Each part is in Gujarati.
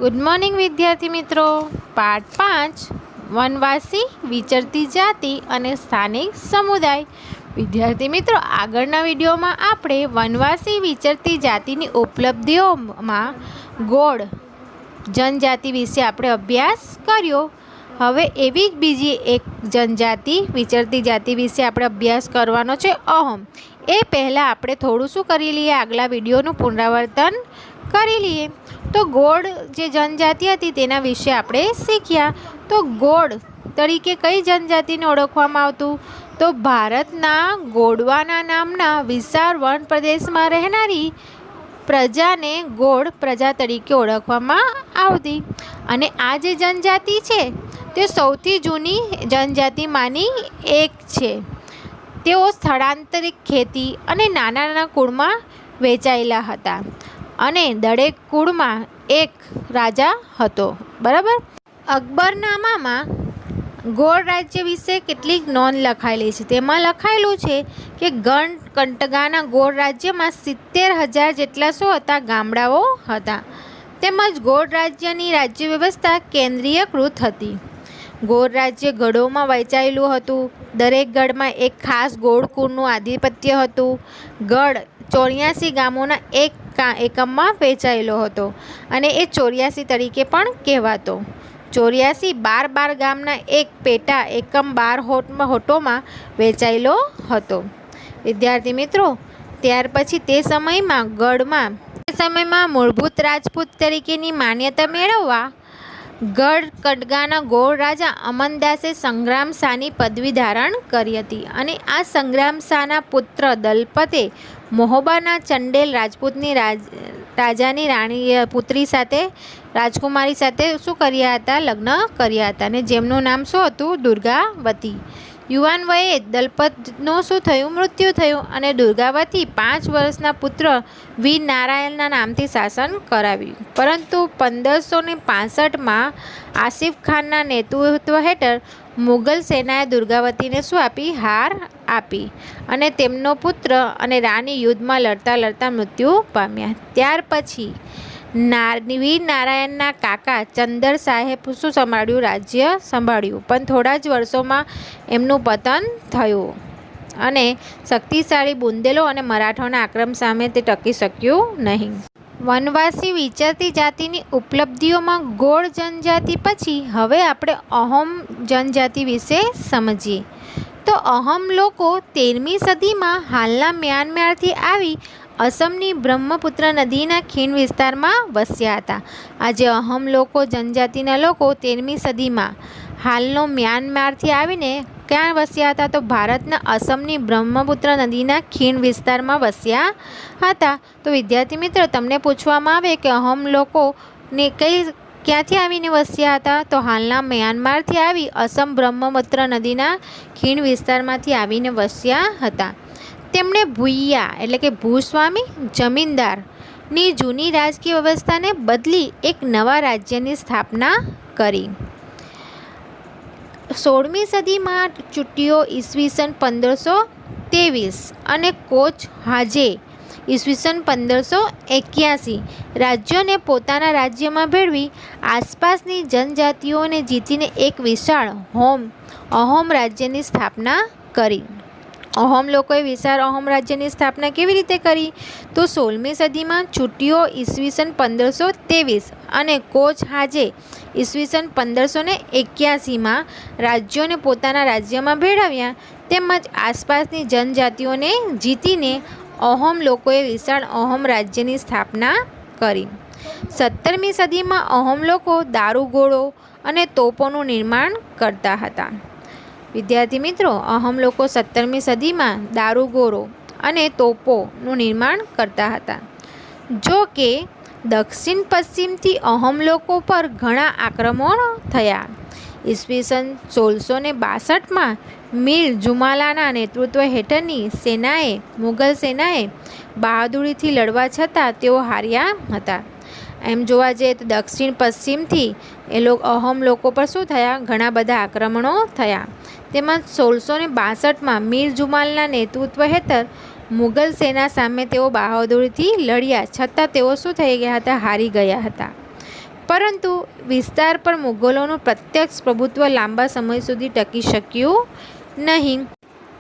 ગુડ મોર્નિંગ વિદ્યાર્થી મિત્રો. પાઠ 5 વનવાસી, વિચરતી જાતિ અને સ્થાનિક સમુદાય. વિદ્યાર્થી મિત્રો, આગળના વિડીયોમાં આપણે વનવાસી વિચરતી જાતિની ઉપલબ્ધિઓમાં ગોંડ જનજાતિ વિશે આપણે અભ્યાસ કર્યો. હવે એવી જ બીજી એક જનજાતિ વિચરતી જાતિ વિશે આપણે અભ્યાસ કરવાનો છે, અહમ. એ પહેલાં આપણે થોડું શું કરી લઈએ, આગલા વિડીયોનું પુનરાવર્તન કરી લઈએ. તો ગોંડ જે જનજાતિ હતી તેના વિશે આપણે શીખ્યા. તો ગોંડ તરીકે કઈ જનજાતિને ઓળખવામાં આવતું? તો ભારતના ગોંડવાના નામના વિશાળ વન પ્રદેશમાં રહેનારી પ્રજાને ગોંડ પ્રજા તરીકે ઓળખવામાં આવતી. અને આ જે જનજાતિ છે તે સૌથી જૂની જનજાતિમાંની એક છે. તેઓ સ્થળાંતરિત ખેતી અને નાના નાના કુળમાં વહેંચાયેલા હતા અને દરેક કુળમાં એક રાજા હતો. બરાબર. અકબરનામામાં ગોંડ રાજ્ય વિશે કેટલીક નોંધ લખાયેલી છે. તેમાં લખાયેલું છે કે ગઢકંટકાના ગોંડ રાજ્યમાં 70,000 જેટલા શું હતા? ગામડાઓ હતા. તેમજ ગોંડ રાજ્યની રાજ્ય વ્યવસ્થા કેન્દ્રીયકૃત હતી. ગોંડ રાજ્ય ગઢોમાં વહેંચાયેલું હતું. દરેક ગઢમાં એક ખાસ ગોંડ કુળનું આધિપત્ય હતું. ગઢ 84 ગામોના એક એકમમાં વહેંચાયેલો હતો અને એ 84 તરીકે પણ કહેવાતો. 84 12 ગામના એક પેટા એકમ 12 હોટોમાં વહેંચાયેલો હતો. વિદ્યાર્થી મિત્રો, ત્યાર પછી તે સમયમાં મૂળભૂત રાજપૂત તરીકેની માન્યતા મેળવવા ગઢકંટકાના ગોંડ રાજા અમનદાસે સંગ્રામ શાહની પદવી ધારણ કરી હતી. અને આ સંગ્રામ શાહના પુત્ર દલપતે મહોબાના ચંડેલ રાજપૂતની રાજાની રાણી પુત્રી સાથે રાજકુમારી સાથે શું કર્યા હતા? લગ્ન કર્યા હતા. અને જેમનું નામ શું હતું? દુર્ગાવતી. યુવાન વયે દલપતનું શું થયું? મૃત્યુ થયું. અને દુર્ગાવતી 5 વર્ષના પુત્ર વીર નારાયણના નામથી શાસન કરાવ્યું. પરંતુ 1565માં આસિફ ખાનના નેતૃત્વ હેઠળ મુગલ સેનાએ દુર્ગાવતીને શું આપી? હાર આપી. અને તેમનો પુત્ર અને રાણી યુદ્ધમાં લડતા લડતા મૃત્યુ પામ્યા. ત્યાર પછી વીર નારાયણના કાકા ચંદર સાહેબ શું સંભાળ્યું? રાજ્ય સંભાળ્યું. પણ થોડા જ વર્ષોમાં એમનું પતન થયું અને શક્તિશાળી બુંદેલો અને મરાઠાના આક્રમણ સામે તે ટકી શક્યું નહીં. વનવાસી વિચરતી જાતિની ઉપલબ્ધિઓમાં ગોંડ જનજાતિ પછી હવે આપણે અહોમ જનજાતિ વિશે સમજીએ. તો અહોમ લોકો 13મી સદીમાં હાલના મ્યાનમારથી આવી અસમની બ્રહ્મપુત્ર નદીના ખીણ વિસ્તારમાં વસ્યા હતા. આજે અહોમ લોકો જનજાતિના લોકો 13મી સદીમાં હાલનો મ્યાનમારથી આવીને ક્યાં વસ્યા હતા? તો ભારતના અસમની બ્રહ્મપુત્ર નદીના ખીણ વિસ્તારમાં વસ્યા હતા. તો વિદ્યાર્થી મિત્રો, તમને પૂછવામાં આવે કે અહોમ લોકોને ક્યાંથી આવીને વસ્યા હતા? તો હાલના મ્યાનમારથી આવી અસમ બ્રહ્મપુત્ર નદીના ખીણ વિસ્તારમાંથી આવીને વસ્યા હતા. તેમણે ભૂયા એટલે કે ભૂસ્વામી જમીનદારની જૂની રાજકીય વ્યવસ્થાને બદલી એક નવા રાજ્યની સ્થાપના કરી. 16મી સદીમાં ચૂંટીઓ ઈસવીસન 1523 અને કોચ હાજે ઈસવીસન 1581 રાજ્યોને પોતાના રાજ્યમાં ભેળવી આસપાસની જનજાતિઓને જીતીને એક વિશાળ અહોમ રાજ્યની સ્થાપના કરી. અહોમ લોકોએ વિશાળ અહોમ રાજ્યની સ્થાપના કેવી રીતે કરી? તો 16મી સદીમાં ચૂંટીઓ ઈસવીસન 1523 અને કોચ હાજે ઈસવીસન 1581માં રાજ્યોને પોતાના રાજ્યમાં ભેળવ્યા તેમજ આસપાસની જનજાતિઓને જીતીને અહોમ લોકોએ વિશાળ અહોમ રાજ્યની સ્થાપના કરી. 17મી સદીમાં અહોમ લોકો દારૂગોળો અને તોપોનું નિર્માણ કરતા હતા. વિદ્યાર્થી મિત્રો, અહોમ લોકો 17મી સદીમાં દારૂગોળો અને તોપોનું નિર્માણ કરતા હતા. જો કે દક્ષિણ પશ્ચિમથી અહોમ લોકો પર ઘણા આક્રમણો થયા. ઈસવીસન 1662માં મીર જુમાલાના નેતૃત્વ હેઠળની મુગલ સેનાએ બહાદુરીથી લડવા છતાં તેઓ હાર્યા હતા. એમ જોવા જઈએ તો દક્ષિણ પશ્ચિમથી અહોમ લોકો પર શું થયા? ઘણા બધા આક્રમણો થયા. તેમાં 1662માં મીર જુમાલના નેતૃત્વ હેઠળ મુગલ સેના સામે તેઓ બહાદુરીથી લડ્યા છતાં તેઓ શું થઈ ગયા હતા? હારી ગયા હતા. પરંતુ વિસ્તાર પર મુગલોનું પ્રત્યક્ષ પ્રભુત્વ લાંબા સમય સુધી ટકી શક્યું નહીં.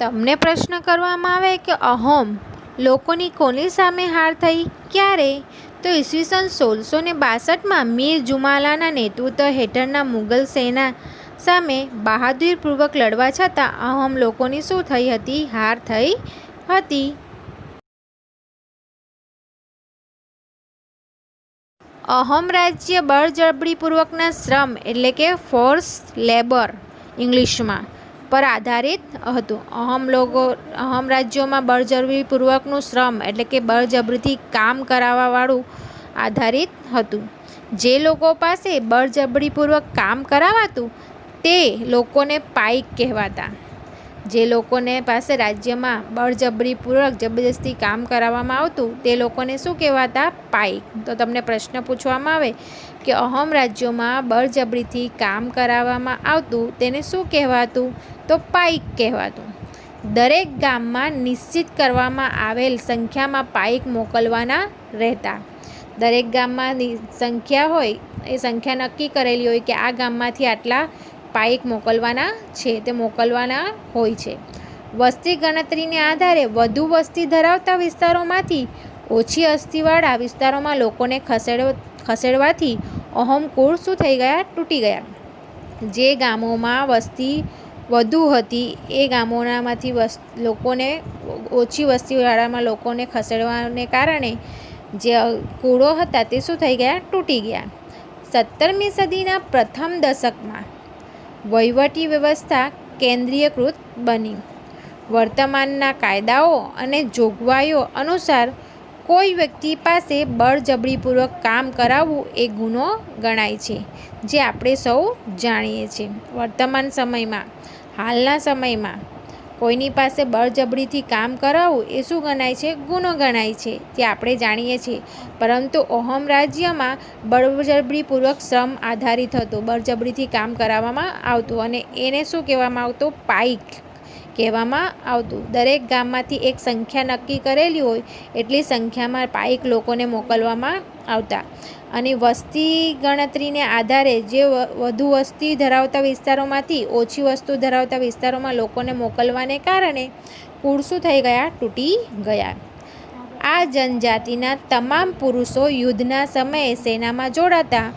તમને પ્રશ્ન કરવામાં આવે કે અહોમ લોકોની કોની સામે હાર થઈ, ક્યારે? તો ઈસવીસન 1662માં મીર જુમાલાના નેતૃત્વ હેઠળના મુગલ સેના સામે બહાદુરીપૂર્વક લડવા છતાં અહોમ લોકોની શું થઈ હતી? હાર થઈ હતી. અહોમ રાજ્ય બળજબરીપૂર્વકના શ્રમ એટલે કે ફોર્સ લેબર ઇંગ્લિશમાં પર આધારિત હતું. અહોમ રાજ્યોમાં બળજબરીપૂર્વકનું શ્રમ એટલે કે બળજબરીથી કામ કરાવવાવાળું આધારિત હતું. જે લોકો પાસે બળજબરીપૂર્વક કામ કરાવાતું તે લોકોને પાઈક કહેવાતા. જે લોકોને પાસે રાજ્યમાં બળજબરીપૂર્વક જબરદસ્તી કામ કરાવવામાં આવતું તે લોકોને શું કહેવાતા? પાઈક. તો તમને પ્રશ્ન પૂછવામાં આવે કે અહોમ રાજ્યોમાં બળજબરીથી કામ કરાવવામાં આવતું તેને શું કહેવાતું? તો પાઈક કહેવાતું. દરેક ગામમાં નિશ્ચિત કરવામાં આવેલ સંખ્યામાં પાઈક મોકલવાના રહેતા. દરેક ગામમાં સંખ્યા હોય એ સંખ્યા નક્કી કરેલી હોય કે આ ગામમાંથી આટલા પાઈક મોકલવાના છે, તે મોકલવાના હોય છે. વસ્તી ગણતરીને આધારે વધુ વસ્તી ધરાવતા વિસ્તારોમાંથી ઓછી વસ્તીવાળા વિસ્તારોમાં લોકોને ખસેડવાથી અહોમ કુળ શું થઈ ગયા? તૂટી ગયા. જે ગામોમાં વસ્તી વધુ હતી એ ગામોમાંથી લોકોને ઓછી વસ્તીવાળામાં લોકોને ખસેડવાને કારણે જે કુળો હતા તે શું થઈ ગયા? તૂટી ગયા. 17મી સદીના પ્રથમ દશકમાં વહીવટી વ્યવસ્થા કેન્દ્રીયકૃત બની. વર્તમાનના કાયદાઓ અને જોગવાઈઓ અનુસાર કોઈ વ્યક્તિ પાસે બળજબરીપૂર્વક કામ કરાવવું એ ગુનો ગણાય છે, જે આપણે સૌ જાણીએ છીએ. વર્તમાન સમયમાં, હાલના સમયમાં કોઈની પાસે બળજબરીથી કામ કરાવવું એ શું ગણાય છે? ગુનો ગણાય છે, તે આપણે જાણીએ છીએ. પરંતુ અહોમ રાજ્યમાં બળજબરીપૂર્વક શ્રમ આધારિત હતું. બળજબરીથી કામ કરાવવામાં આવતું અને એને શું કહેવામાં આવતું? પાઈક કહેવામાં આવતું. દરેક ગામમાંથી એક સંખ્યા નક્કી કરેલી હોય એટલી સંખ્યામાં પાઈક લોકોને મોકલવામાં આવતા અને વસ્તી ગણતરીને આધારે જે વધુ વસ્તી ધરાવતા વિસ્તારોમાંથી ઓછી વસ્તી ધરાવતા વિસ્તારોમાં લોકોને મોકલવાને કારણે કુળ શું થઈ ગયા? તૂટી ગયા. આ જનજાતિના તમામ પુરુષો યુદ્ધના સમયે સેનામાં જોડાતા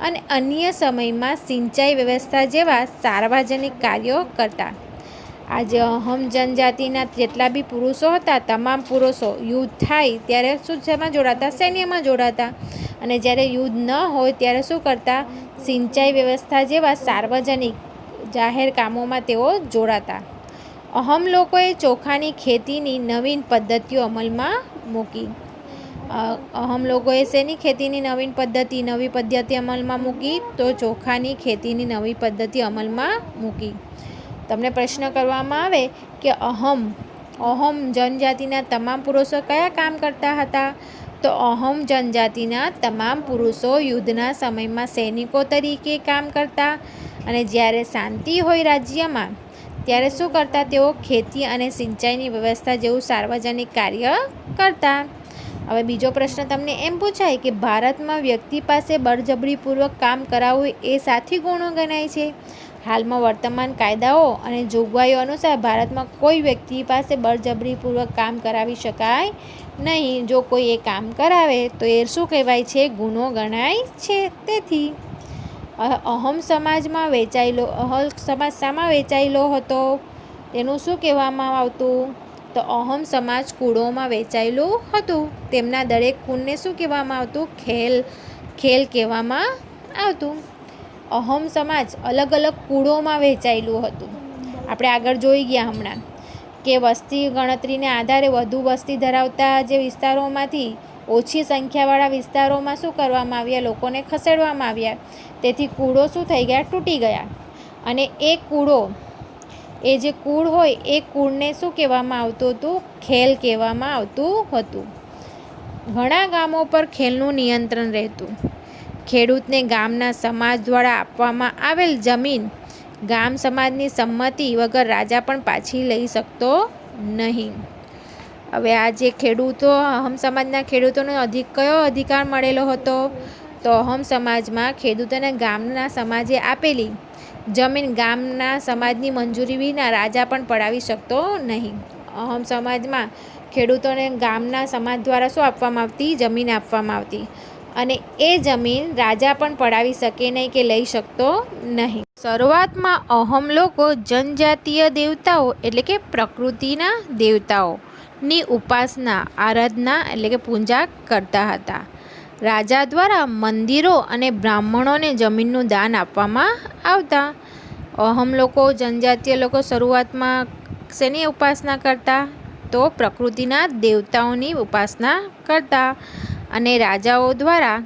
અને અન્ય સમયમાં સિંચાઈ વ્યવસ્થા જેવા સાર્વજનિક કાર્યો કરતા. આજે અહોમ જનજાતિના જેટલા બી પુરુષો હતા, તમામ પુરુષો યુદ્ધ થાય ત્યારે શું શેમાં જોડાતા? સૈન્યમાં જોડાતા. અને જ્યારે યુદ્ધ ન હોય ત્યારે શું કરતા? સિંચાઈ વ્યવસ્થા જેવા સાર્વજનિક જાહેર કામોમાં તેઓ જોડાતા. અહોમ લોકોએ ચોખાની ખેતીની નવીન પદ્ધતિઓ અમલમાં મૂકી. અહોમ લોકોએ શેની ખેતીની નવી પદ્ધતિ અમલમાં મૂકી? તો ચોખાની ખેતીની નવી પદ્ધતિ અમલમાં મૂકી. તમને પ્રશ્ન કરવામાં આવે કે અહોમ જનજાતિના તમામ પુરુષો કયા કામ કરતા હતા? તો અહોમ જનજાતિના તમામ પુરુષો યુદ્ધના સમયમાં સૈનિકો તરીકે કામ કરતા અને જ્યારે શાંતિ હોય રાજ્યમાં ત્યારે શું કરતા? તેઓ ખેતી અને સિંચાઈની વ્યવસ્થા જેવું સાર્વજનિક કાર્ય કરતા. હવે બીજો પ્રશ્ન તમને એમ પૂછાય કે ભારતમાં વ્યક્તિ પાસે બળજબરીપૂર્વક કામ કરાવવું એ સાથી ગુનો ગણાય છે? હાલમાં વર્તમાન કાયદાઓ અને જોગવાઈઓ અનુસાર ભારતમાં કોઈ વ્યક્તિ પાસે બળજબરીપૂર્વક કામ કરાવી શકાય નહીં. જો કોઈ એ કામ કરાવે તો એ શું કહેવાય છે? ગુનો ગણાય છે. તેથી અહોમ સમાજમાં અહોમ સમાજ શામાં વહેંચાયેલો હતો? તેનું શું કહેવામાં આવતું? તો અહોમ સમાજ કુળોમાં વહેંચાયેલું હતું. તેમના દરેક કુળને શું કહેવામાં આવતું? ખેલ કહેવામાં આવતું. અહોમ સમાજ અલગ અલગ કુળોમાં વહેંચાયેલું હતું. આપણે આગળ જોઈ ગયા હમણાં કે વસ્તી ગણતરીને આધારે વધુ વસ્તી ધરાવતા જે વિસ્તારોમાંથી ઓછી સંખ્યાવાળા વિસ્તારોમાં શું કરવામાં આવ્યા? લોકોને ખસેડવામાં આવ્યા. તેથી કુળો શું થઈ ગયા? તૂટી ગયા. અને એ જે કુળ હોય એ કુળને શું કહેવામાં આવતું હતું? ખેલ કહેવામાં આવતું હતું. ઘણા ગામો પર ખેલનું નિયંત્રણ રહેતું. ખેડૂતને ગામના સમાજ દ્વારા આપવામાં આવેલ જમીન ગામ સમાજની સંમતિ વગર રાજા પણ પાછી લઈ શકતો નહીં. હવે આ જે ખેડૂતો અહોમ સમાજના ખેડૂતોનો કયો અધિકાર મળેલો હતો? તો તો અહમ સમાજમાં ખેડૂતોને ગામના સમાજે આપેલી જમીન ગામના સમાજની મંજૂરી વિના રાજા પણ પડાવી શકતો નહીં. અહમ સમાજમાં ખેડૂતોને ગામના સમાજ દ્વારા શું આપવામાં આવતી? જમીન આપવામાં આવતી, અને એ જમીન રાજા પણ પડાવી શકે નહીં કે લઈ શકતો નહીં. શરૂઆતમાં અહમ લોકો જનજાતીય દેવતાઓ એટલે કે પ્રકૃતિના દેવતાઓની ઉપાસના, આરાધના એટલે કે પૂજા કરતા હતા. રાજા દ્વારા મંદિરો અને બ્રાહ્મણોને જમીનનું દાન આપવામાં આવતા. અહમ લોકો, જનજાતીય લોકો શરૂઆતમાં શેની ઉપાસના કરતા? તો પ્રકૃતિના દેવતાઓની ઉપાસના કરતા. અને રાજાઓ દ્વારા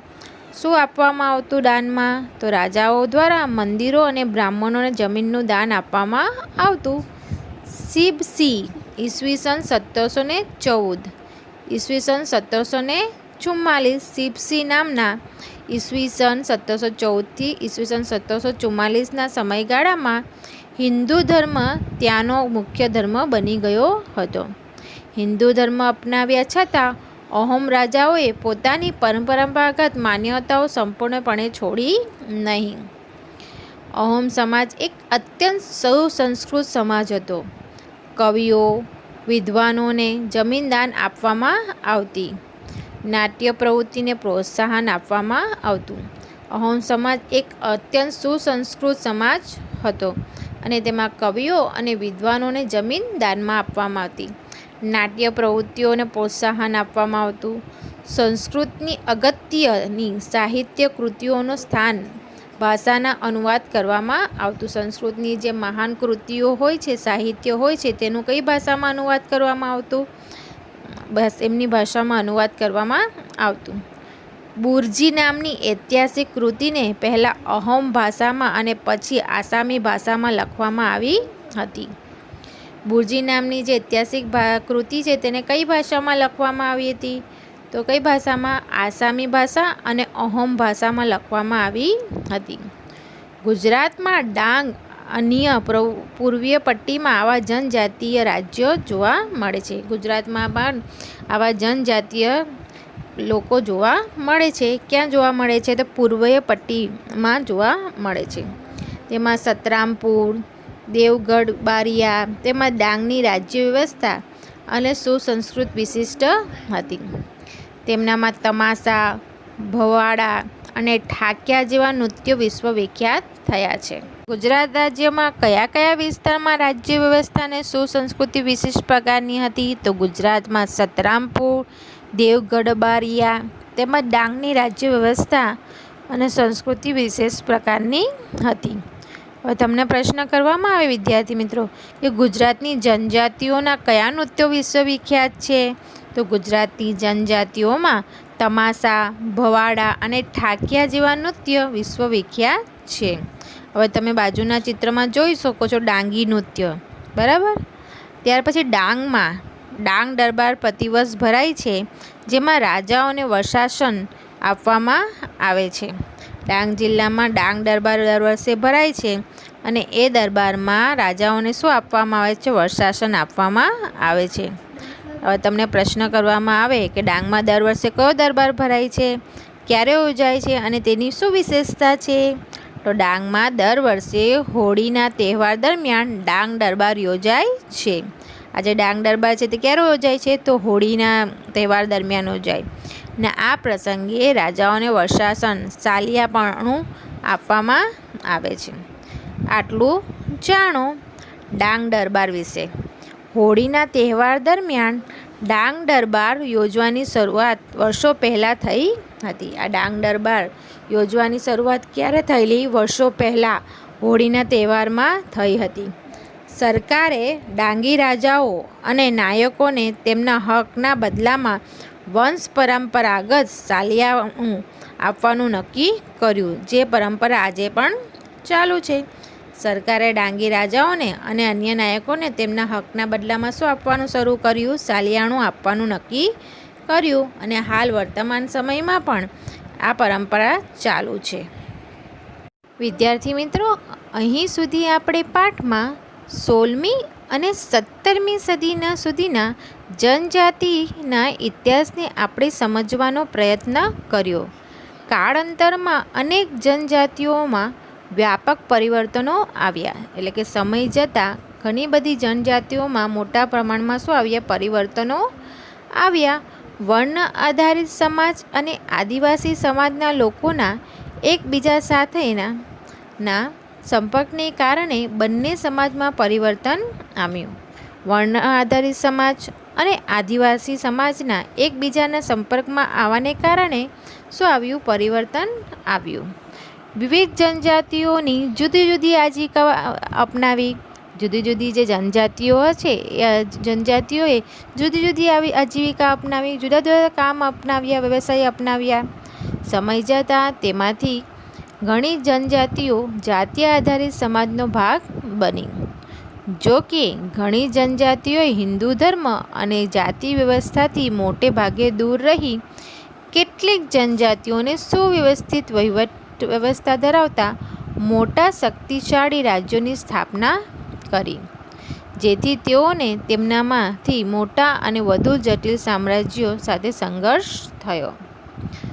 શું આપવામાં આવતું દાનમાં? તો રાજાઓ દ્વારા મંદિરો અને બ્રાહ્મણોને જમીનનું દાન આપવામાં આવતું. શિબસી ઈસવીસન 1714 ઈસવીસન 1744 શિબસી નામના ઈસવીસન 1714થી ઈસવીસન 1744ના સમયગાળામાં હિન્દુ ધર્મ ત્યાંનો મુખ્ય ધર્મ બની ગયો હતો. હિન્દુ ધર્મ અપનાવ્યા છતાં અહમ રાજાઓએ પોતાની પરંપરાગત માન્યતાઓ સંપૂર્ણપણે છોડી નહીં. અહમ સમાજ એક અત્યંત સુસંસ્કૃત સમાજ હતો. કવિઓ, વિદ્વાનોને જમીન દાન આપવામાં આવતી. નાટ્ય પ્રવૃત્તિને પ્રોત્સાહન આપવામાં આવતું. અહમ સમાજ એક અત્યંત સુસંસ્કૃત સમાજ હતો, અને તેમાં કવિઓ અને વિદ્વાનોને જમીન દાનમાં આપવામાં આવતી. નાટ્ય પ્રવૃત્તિઓને પ્રોત્સાહન આપવામાં આવતું. સંસ્કૃતની અગત્યની સાહિત્ય કૃતિઓનું સ્થાન ભાષાના અનુવાદ કરવામાં આવતું. સંસ્કૃતની જે મહાન કૃતિઓ હોય છે, સાહિત્ય હોય છે, તેનું કઈ ભાષામાં અનુવાદ કરવામાં આવતું? બસ એમની ભાષામાં અનુવાદ કરવામાં આવતું. બુરજી નામની ઐતિહાસિક કૃતિને પહેલાં અહમ ભાષામાં અને પછી આસામી ભાષામાં લખવામાં આવી હતી. બુરજી નામની જે ઐતિહાસિક કૃતિ છે તેને કઈ ભાષામાં લખવામાં આવી હતી? તો કઈ ભાષામાં? આસામી ભાષા અને અહમ ભાષામાં લખવામાં આવી હતી. ગુજરાતમાં ડાંગ અન્ય પૂર્વીય પટ્ટીમાં આવા જનજાતીય રાજ્યો જોવા મળે છે. ગુજરાતમાં પણ આવા જનજાતીય લોકો જોવા મળે છે. ક્યાં જોવા મળે છે? તો પૂર્વીય પટ્ટીમાં જોવા મળે છે. તેમાં સતરામપુર, દેવગઢ બારિયા, તેમાં ડાંગની રાજ્ય વ્યવસ્થા અને સુસંસ્કૃત વિશિષ્ટ હતી. તેમનામાં તમાસા, ભવાડા અને ઠાક્યા જેવા નૃત્યો વિશ્વવિખ્યાત થયા છે. ગુજરાત રાજ્યમાં કયા કયા વિસ્તારમાં રાજ્ય વ્યવસ્થા અને સુસંસ્કૃતિ વિશિષ્ટ પ્રકારની હતી? તો ગુજરાતમાં સતરામપુર, દેવગઢ બારિયા, તેમજ ડાંગની રાજ્ય વ્યવસ્થા અને સંસ્કૃતિ વિશેષ પ્રકારની હતી. હવે તમને પ્રશ્ન કરવામાં આવે વિદ્યાર્થી મિત્રો કે ગુજરાતની જનજાતિઓના કયા નૃત્યો વિશ્વવિખ્યાત છે? તો ગુજરાતની જનજાતિઓમાં તમાસા, ભવાડા અને ઠાકિયા જેવા નૃત્ય વિશ્વવિખ્યાત છે. હવે તમે બાજુના ચિત્રમાં જોઈ શકો છો ડાંગી નૃત્ય, બરાબર. ત્યાર પછી ડાંગમાં ડાંગ દરબાર પ્રતિવર્ષ ભરાય છે, જેમાં રાજાઓને વર્ષાસન આપવામાં આવે છે. ડાંગ જિલ્લામાં ડાંગ દરબાર દર વર્ષે ભરાય છે, અને એ દરબારમાં રાજાઓને શું આપવામાં આવે છે? વર્ષાસન આપવામાં આવે છે. હવે તમને પ્રશ્ન કરવામાં આવે કે ડાંગમાં દર વર્ષે કયો દરબાર ભરાય છે, ક્યારે યોજાય છે અને તેની શું વિશેષતા છે? તો ડાંગમાં દર વર્ષે હોળીના તહેવાર દરમિયાન ડાંગ દરબાર યોજાય છે. આજે ડાંગ દરબાર છે તે ક્યારે યોજાય છે? તો હોળીના તહેવાર દરમિયાન યોજાય. ને આ પ્રસંગે રાજાઓને વર્ષાસન, સાલિયાપણું આપવામાં આવે છે. આટલું જાણો ડાંગ દરબાર વિશે. હોળીના તહેવાર દરમિયાન ડાંગ દરબાર યોજવાની શરૂઆત વર્ષો પહેલાં થઈ હતી. આ ડાંગ દરબાર યોજવાની શરૂઆત ક્યારે થયેલી? વર્ષો પહેલાં હોળીના તહેવારમાં થઈ હતી. સરકારે ડાંગી રાજાઓ અને નાયકોને તેમના હકના બદલામાં વંશ પરંપરાગત સાલિયાપણું આપવાનું નક્કી કર્યું, જે પરંપરા આજે પણ ચાલુ છે. સરકારે ડાંગી રાજાઓને અને અન્ય નાયકોને તેમના હકના બદલામાં શું આપવાનું શરૂ કર્યું? સાલિયાણું આપવાનું નક્કી કર્યું, અને હાલ વર્તમાન સમયમાં પણ આ પરંપરા ચાલુ છે. વિદ્યાર્થી મિત્રો, અહીં સુધી આપણે પાઠમાં 16મી અને 17મી સદીના સુધીના જનજાતિના ઇતિહાસને આપણે સમજવાનો પ્રયત્ન કર્યો. કાળાંતરમાં અનેક જનજાતિઓમાં વ્યાપક પરિવર્તનો આવ્યા. એટલે કે સમય જતાં ઘણી બધી જનજાતિઓમાં મોટા પ્રમાણમાં શું આવ્યા? પરિવર્તનો આવ્યા. વર્ણ આધારિત સમાજ અને આદિવાસી સમાજના લોકોના એકબીજા સાથેના સંપર્કને કારણે બંને સમાજમાં પરિવર્તન આવ્યું. વર્ણ આધારિત સમાજ અને આદિવાસી સમાજના એકબીજાના સંપર્કમાં આવવાને કારણે શું આવ્યું? પરિવર્તન આવ્યું. વિવિધ જનજાતિઓની જુદી જુદી આજીવિકા અપનાવી. જુદી જુદી જે જનજાતિઓ છે એ જનજાતિઓએ જુદી જુદી આવી આજીવિકા અપનાવી, જુદા જુદા કામ અપનાવ્યા, વ્યવસાય અપનાવ્યા. સમય જતાં તેમાંથી ઘણી જનજાતિઓ જાતીય આધારિત સમાજનો ભાગ બની. જો કે ઘણી જનજાતિઓએ હિન્દુ ધર્મ અને જાતિ વ્યવસ્થાથી મોટે ભાગે દૂર રહી કેટલીક જનજાતિઓને સુવ્યવસ્થિત વહીવટ વ્યવસ્થા ધરાવતા મોટા શક્તિશાળી રાજ્યોની સ્થાપના કરી, જેથી તેઓને તેમનામાંથી મોટા અને વધુ જટિલ સામ્રાજ્યો સાથે સંઘર્ષ થયો.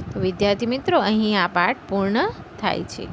તો વિદ્યાર્થી મિત્રો, અહીં આ પાઠ પૂર્ણ થાય છે.